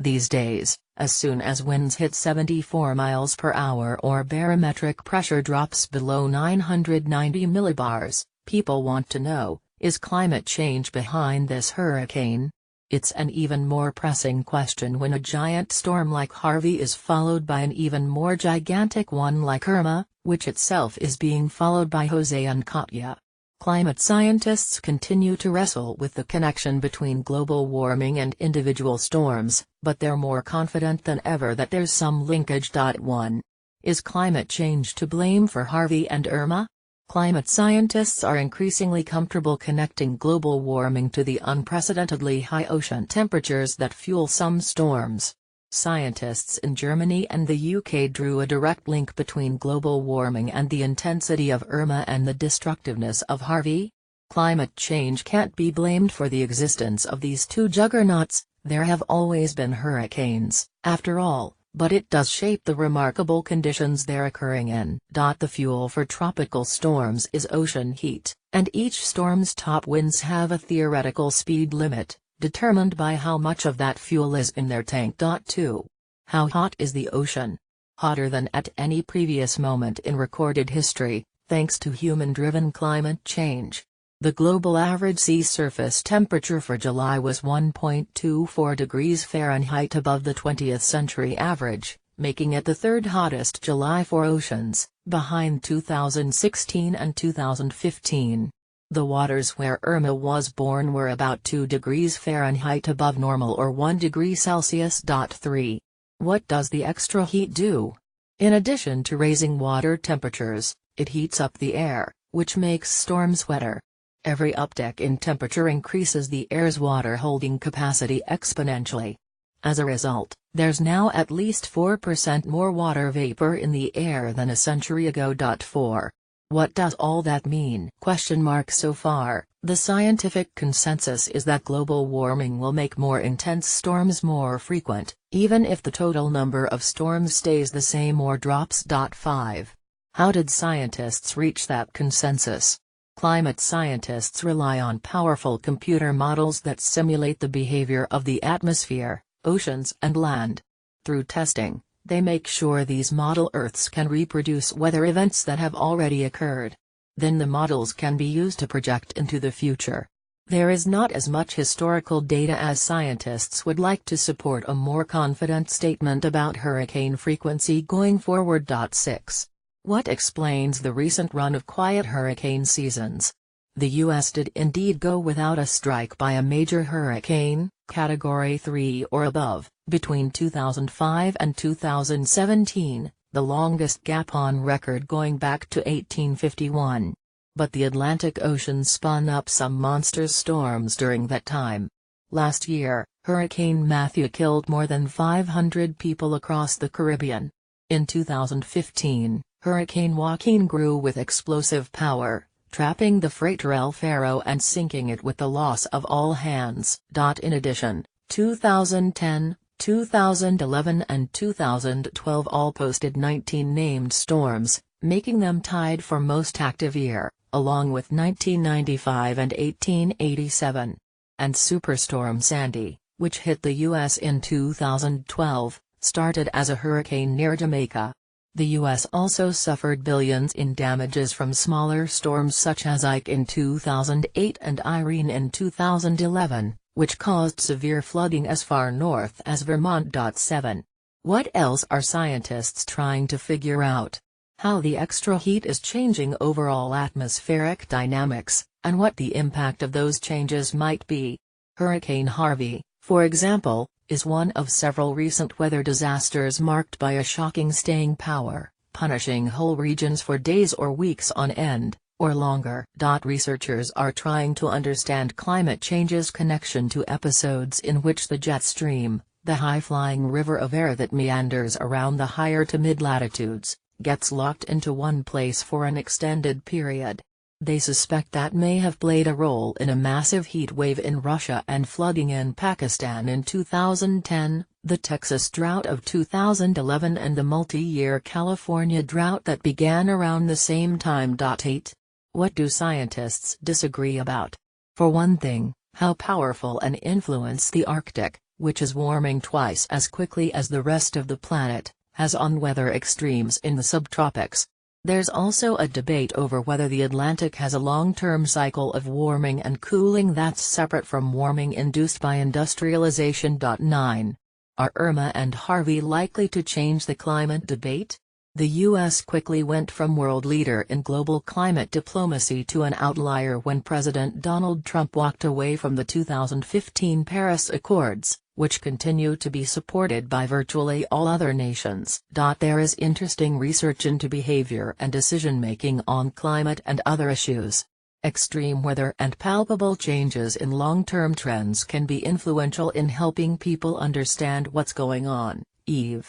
These days, as soon as winds hit 74 miles per hour or barometric pressure drops below 990 millibars, people want to know, is climate change behind this hurricane? It's an even more pressing question when a giant storm like Harvey is followed by an even more gigantic one like Irma, which itself is being followed by Jose and Katya. Climate scientists continue to wrestle with the connection between global warming and individual storms, but they're more confident than ever that there's some linkage. 1. Is climate change to blame for Harvey and Irma? Climate scientists are increasingly comfortable connecting global warming to the unprecedentedly high ocean temperatures that fuel some storms. Scientists in Germany and the UK drew a direct link between global warming and the intensity of Irma and the destructiveness of Harvey. Climate change can't be blamed for the existence of these two juggernauts. There have always been hurricanes, after all, but it does shape the remarkable conditions they're occurring in. The fuel for tropical storms is ocean heat, and each storm's top winds have a theoretical speed limit, determined by how much of that fuel is in their tank. 2. How hot is the ocean? Hotter than at any previous moment in recorded history, thanks to human-driven climate change. The global average sea surface temperature for July was 1.24 degrees Fahrenheit above the 20th century average, making it the third hottest July for oceans, behind 2016 and 2015. The waters where Irma was born were about 2 degrees Fahrenheit above normal or 1 degree Celsius. 3. What does the extra heat do? In addition to raising water temperatures, it heats up the air, which makes storms wetter. Every uptick in temperature increases the air's water-holding capacity exponentially. As a result, there's now at least 4% more water vapor in the air than a century ago. 4. What does all that mean? So far, the scientific consensus is that global warming will make more intense storms more frequent, even if the total number of storms stays the same or drops. 5. How did scientists reach that consensus? Climate scientists rely on powerful computer models that simulate the behavior of the atmosphere, oceans and land. Through testing, they make sure these model Earths can reproduce weather events that have already occurred. Then the models can be used to project into the future. There is not as much historical data as scientists would like to support a more confident statement about hurricane frequency going forward. 6. What explains the recent run of quiet hurricane seasons? The U.S. did indeed go without a strike by a major hurricane, Category 3 or above, between 2005 and 2017, the longest gap on record going back to 1851. But the Atlantic Ocean spun up some monster storms during that time. Last year, Hurricane Matthew killed more than 500 people across the Caribbean. In 2015, Hurricane Joaquin grew with explosive power, trapping the freighter El Faro and sinking it with the loss of all hands. In addition, 2010, 2011 and 2012 all posted 19 named storms, making them tied for most active year, along with 1995 and 1887. And Superstorm Sandy, which hit the U.S. in 2012, started as a hurricane near Jamaica. The U.S. also suffered billions in damages from smaller storms such as Ike in 2008 and Irene in 2011, which caused severe flooding as far north as Vermont. 7. What else are scientists trying to figure out? How the extra heat is changing overall atmospheric dynamics, and what the impact of those changes might be. Hurricane Harvey, for example, is one of several recent weather disasters marked by a shocking staying power, punishing whole regions for days or weeks on end, or longer. Researchers are trying to understand climate change's connection to episodes in which the jet stream, the high-flying river of air that meanders around the higher to mid-latitudes, gets locked into one place for an extended period. They suspect that may have played a role in a massive heat wave in Russia and flooding in Pakistan in 2010, the Texas drought of 2011 and the multi-year California drought that began around the same time. 8. What do scientists disagree about? For one thing, how powerful an influence the Arctic, which is warming twice as quickly as the rest of the planet, has on weather extremes in the subtropics. There's also a debate over whether the Atlantic has a long-term cycle of warming and cooling that's separate from warming induced by industrialization. 9. Are Irma and Harvey likely to change the climate debate? The U.S. quickly went from world leader in global climate diplomacy to an outlier when President Donald Trump walked away from the 2015 Paris Accords, which continue to be supported by virtually all other nations. There is interesting research into behavior and decision-making on climate and other issues. Extreme weather and palpable changes in long-term trends can be influential in helping people understand what's going on. Eve.